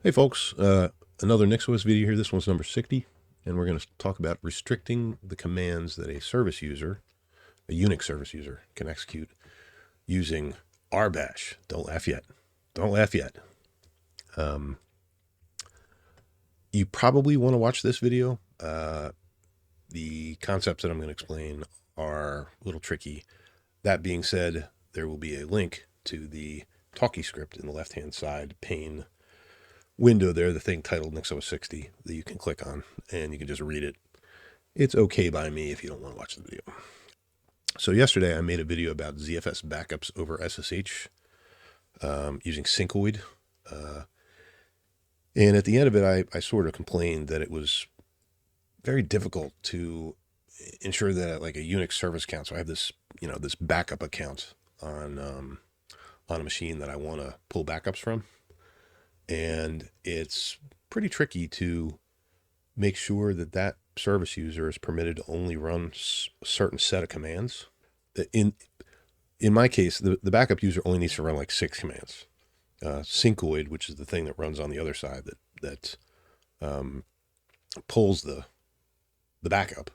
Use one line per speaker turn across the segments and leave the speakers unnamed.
Hey folks, another NixOS video here. This one's number 60, and we're going to talk about restricting the commands that a service user, a Unix service user, can execute using rbash. Don't laugh yet. Don't laugh yet. You probably want to watch this video. The concepts that I'm going to explain are a little tricky. That being said, there will be a link to the talkie script in the left-hand side pane window there, the thing titled NixOS 60 that you can click on, and you can just read it. It's okay by me if you don't want to watch the video. So yesterday I made a video about ZFS backups over SSH using Syncoid. And at the end of it, I sort of complained that it was very difficult to ensure that like a Unix service account. So I have this, this backup account on a machine that I want to pull backups from. And it's pretty tricky to make sure that that service user is permitted to only run a certain set of commands. In my case, the backup user only needs to run like 6 commands. Syncoid, which is the thing that runs on the other side that pulls the backup,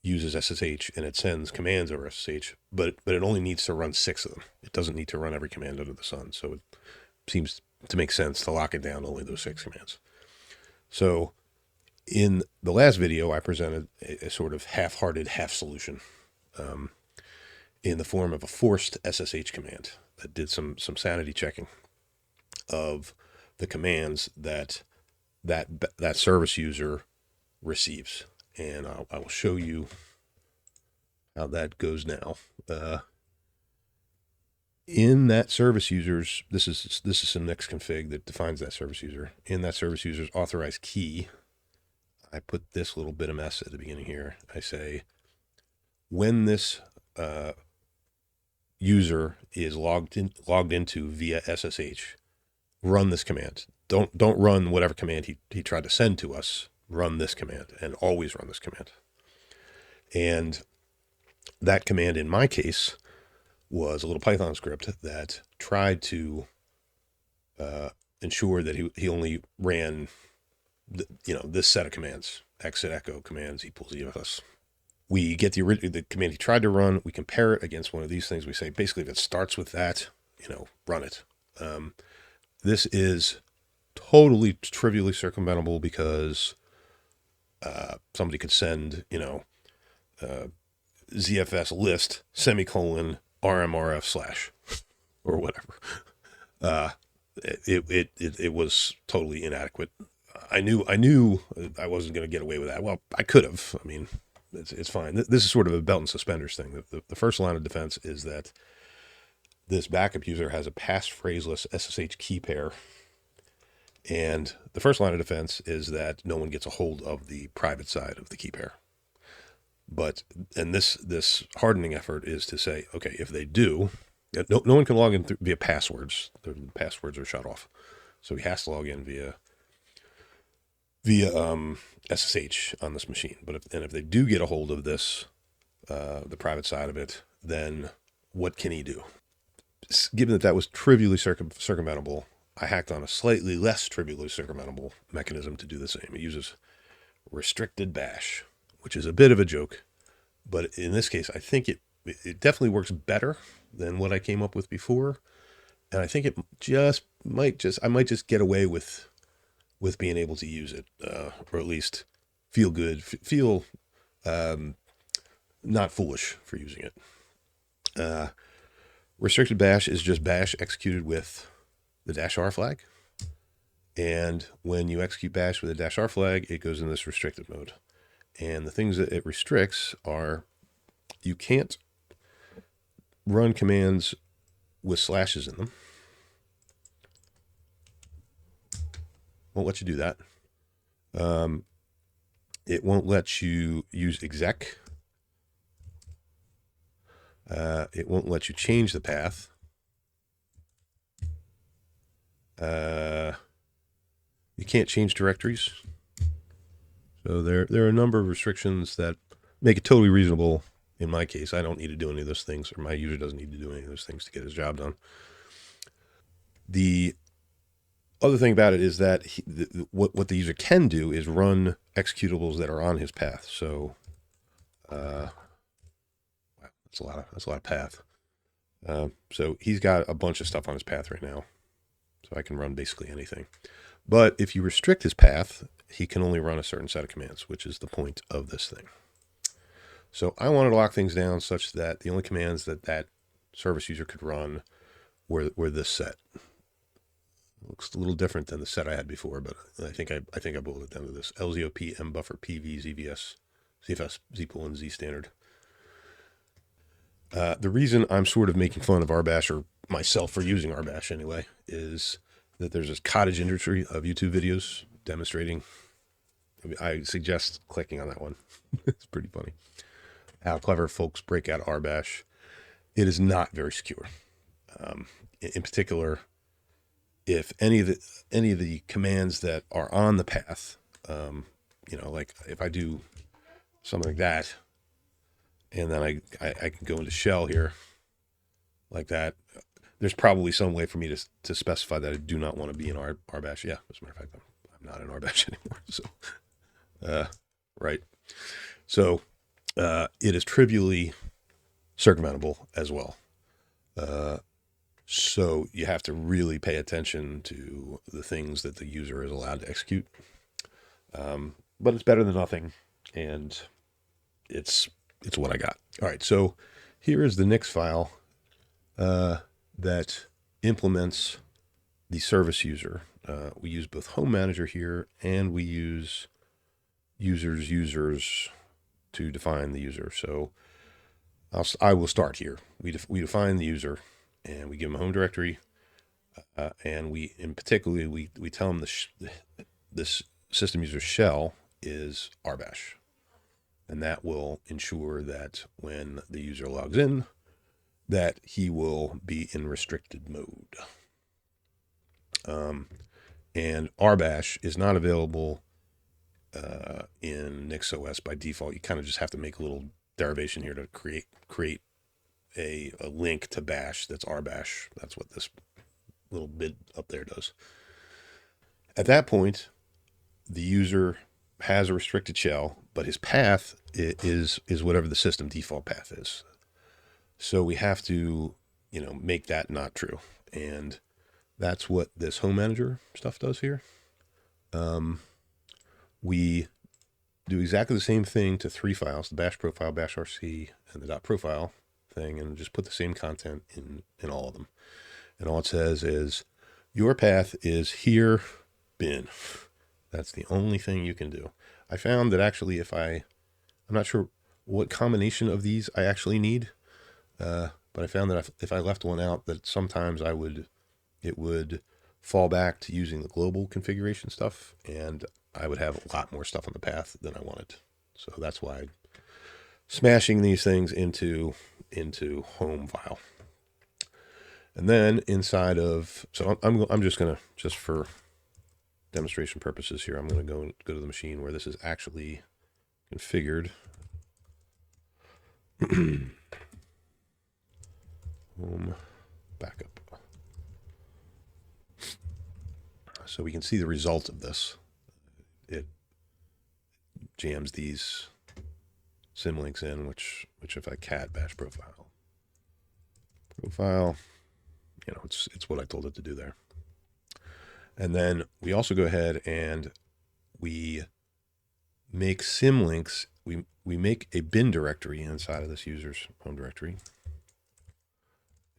uses SSH, and it sends commands over SSH, but it only needs to run 6 of them. It doesn't need to run every command under the sun. So it seems to make sense to lock it down to only those 6 commands. So in the last video, I presented a sort of half-hearted half solution in the form of a forced SSH command that did some sanity checking of the commands that service user receives. And I will show you how that goes now. In that service user's, this is some Nix config that defines that service user. In that service user's authorized key, I put this little bit of mess at the beginning here. I say, when this user is logged into via SSH, run this command. Don't run whatever command he tried to send to us. Run this command, and always run this command. And that command in my case was a little Python script that tried to ensure that he only ran this set of commands, exit echo commands equals EFS. We get the command he tried to run, we compare it against one of these things. We say, basically, if it starts with that, run it. This is totally trivially circumventable because somebody could send, ZFS list, semicolon, rmrf / or whatever. It was totally inadequate. I knew I wasn't going to get away with that. Well, I could have. I mean, it's fine. This is sort of a belt and suspenders thing. The first line of defense is that this backup user has a pass-phraseless SSH key pair. And the first line of defense is that no one gets a hold of the private side of the key pair. And this hardening effort is to say, okay, if they do, no one can log in via passwords. The passwords are shut off. So he has to log in via SSH on this machine. But if they do get a hold of this, the private side of it, then what can he do? Given that was trivially circumventable, I hacked on a slightly less trivially circumventable mechanism to do the same. It uses restricted bash, which is a bit of a joke, but in this case, I think it definitely works better than what I came up with before, and I think it I might just get away with being able to use it, or at least feel good, feel not foolish for using it. Restricted bash is just bash executed with the -r flag. And when you execute bash with a -r flag, it goes in this restricted mode. And the things that it restricts are, you can't run commands with slashes in them. Won't let you do that. It won't let you use exec. It won't let you change the path. You can't change directories. So there are a number of restrictions that make it totally reasonable. In my case, I don't need to do any of those things, or my user doesn't need to do any of those things to get his job done. The other thing about it is that what the user can do is run executables that are on his path. So, wow, that's a lot of path. So he's got a bunch of stuff on his path right now. So I can run basically anything. But if you restrict his path, he can only run a certain set of commands, which is the point of this thing. So I wanted to lock things down such that the only commands that service user could run were this set. Looks a little different than the set I had before, but I think I boiled it down to this: LZOP, mbuffer, PV, ZVS, ZFS, zpool, and zstandard. The reason I'm sort of making fun of rbash, or myself for using rbash anyway, is that there's this cottage industry of YouTube videos demonstrating. I suggest clicking on that one. It's pretty funny how clever folks break out rbash. It is not very secure. In particular, if any of the commands that are on the path, like if I do something like that, and then I can go into shell here like that, there's probably some way for me to specify that I do not want to be in rbash. Yeah, as a matter of fact, I'm not in rbash anymore. So, right. So, it is trivially circumventable as well. So you have to really pay attention to the things that the user is allowed to execute. But it's better than nothing, and it's what I got. All right, so here is the Nix file that implements the service user. We use both home manager here, and we use users to define the user. So I will start here. We define the user, and we give them a home directory, and in particular we tell them this system user shell is rbash, and that will ensure that when the user logs in, that he will be in restricted mode. And rbash is not available in NixOS by default. You kind of just have to make a little derivation here to create a link to bash that's rbash. That's what this little bit up there does. At that point, the user has a restricted shell, but his path is whatever the system default path is. So we have to, make that not true. And that's what this home manager stuff does here. We do exactly the same thing to 3 files: the bash profile, bash rc, and the .profile thing, and just put the same content in all of them. And all it says is your path is here bin. That's the only thing you can do. I found that actually I'm not sure what combination of these I actually need, but I found that if I left one out, that sometimes it would fall back to using the global configuration stuff, and I would have a lot more stuff on the path than I wanted. So that's why I'm smashing these things into home file. And then inside of, so I'm just going to, just for demonstration purposes here, I'm going to go to the machine where this is actually configured. Home backup. So we can see the result of this. It jams these symlinks in, which if I cat bash profile, it's what I told it to do there. And then we also go ahead and we make symlinks. We make a bin directory inside of this user's home directory,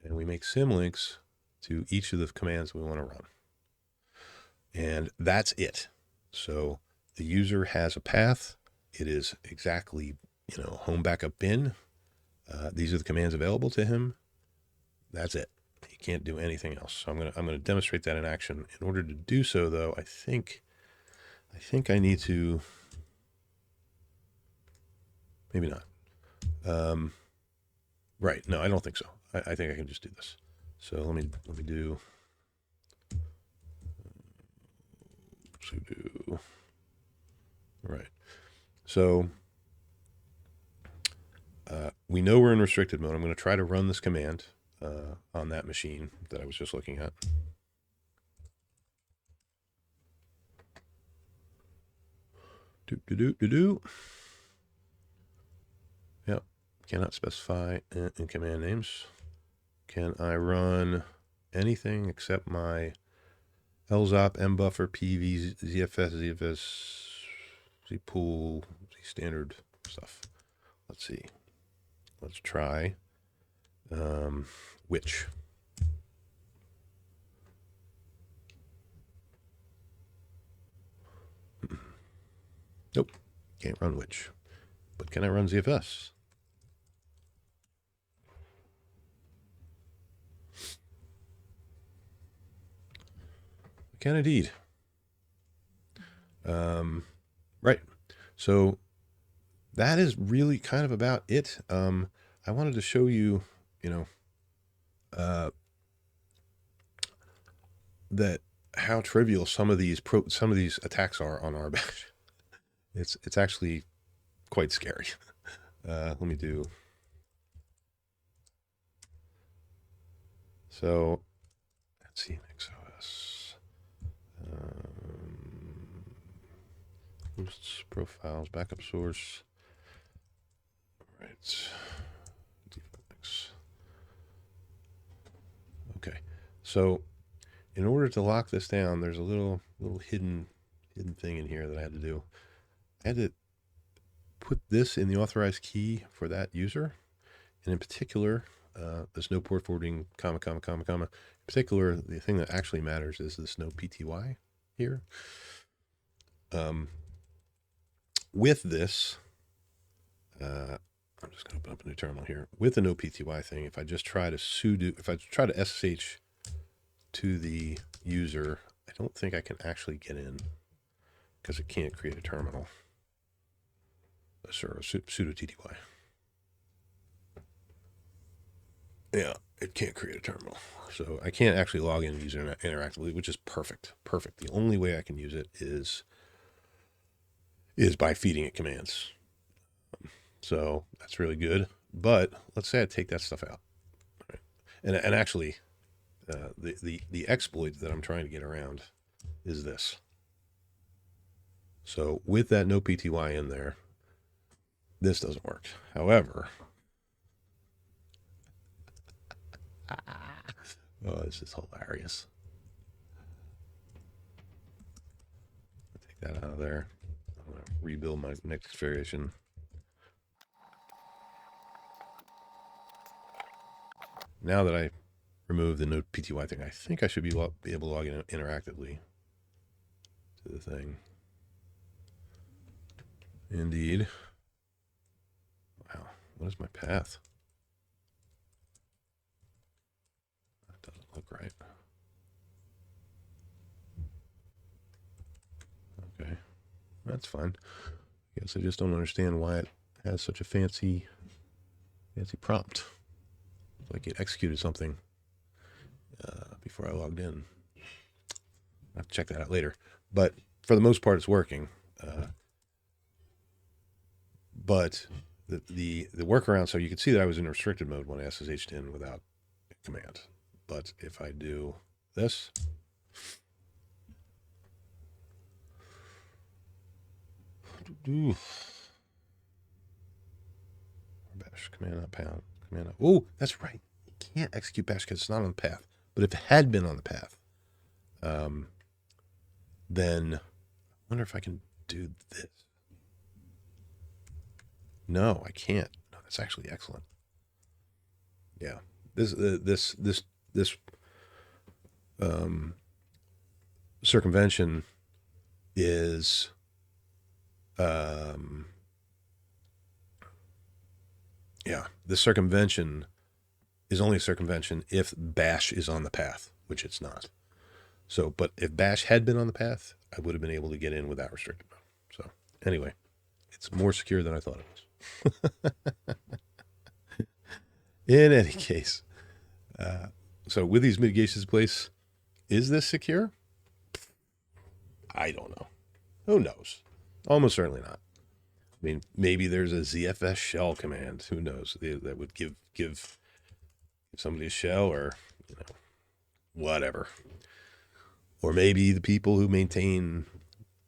and we make symlinks to each of the commands we want to run. And that's it. So the user has a path. It is exactly, home backup bin. These are the commands available to him. That's it. He can't do anything else. So I'm gonna demonstrate that in action. In order to do so, though, I think I need to, maybe not. Right? No, I don't think so. I think I can just do this. So let me do sudo. Right. So we know we're in restricted mode. I'm going to try to run this command on that machine that I was just looking at. Do. Yep. Cannot specify in command names. Can I run anything except my LZOP, mbuffer, PV, ZFS, zpool, standard stuff? Let's see. Let's try which. Nope. Can't run which. But can I run ZFS? I can indeed. Right. So that is really kind of about it. I wanted to show you, that how trivial some of these attacks are on rbash. It's actually quite scary. Let me do. So let's see, NixOS. Hosts, profiles, backup source. All right. Okay. So in order to lock this down, there's a little hidden thing in here that I had to do. I had to put this in the authorized key for that user, and in particular, this no port forwarding, comma. In particular, the thing that actually matters is this no PTY here. With this, I'm just going to open up a new terminal here. With the no PTY thing, if I just try to SSH to the user, I don't think I can actually get in because it can't create a terminal. Sudo TTY. Yeah, it can't create a terminal. So I can't actually log in and use it interactively, which is perfect. The only way I can use it is by feeding it commands. So that's really good. But let's say I take that stuff out. Right? And actually, the exploit that I'm trying to get around is this. So with that no PTY in there, this doesn't work. However, oh, this is hilarious. Take that out of there. I'm going to rebuild my next variation. Now that I remove the no PTY thing, I think I should be able to log in interactively to the thing. Indeed. Wow, what is my path? That doesn't look right. Okay, that's fine. I guess I just don't understand why it has such a fancy prompt. It's like it executed something before I logged in. I'll have to check that out later. But for the most part, it's working. But the workaround, so you can see that I was in restricted mode when I SSH'd in without command. But if I do this, bash command not pound command. Oh, that's right. You can't execute bash because it's not on the path. But if it had been on the path, then I wonder if I can do this. No, I can't. No, that's actually excellent. Yeah, this circumvention is this circumvention is only a circumvention if bash is on the path, which it's not. So, but if bash had been on the path, I would have been able to get in without restricted mode. So anyway, it's more secure than I thought it was. In any case, so with these mitigations in place, is this secure? I don't know. Who knows? Almost certainly not. I mean, maybe there's a ZFS shell command. Who knows? That would give somebody a shell, or whatever. Or maybe the people who maintain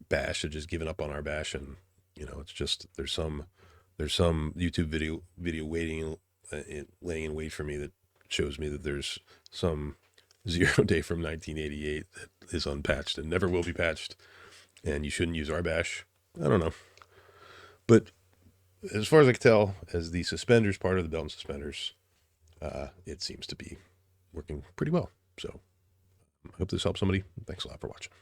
bash have just given up on rbash and You know, it's just there's some YouTube video waiting, laying in wait for me that shows me that there's some 0 day from 1988 that is unpatched and never will be patched, and you shouldn't use rbash. I don't know, but as far as I can tell, as the suspenders part of the belt and suspenders, it seems to be working pretty well. So I hope this helps somebody. Thanks a lot for watching.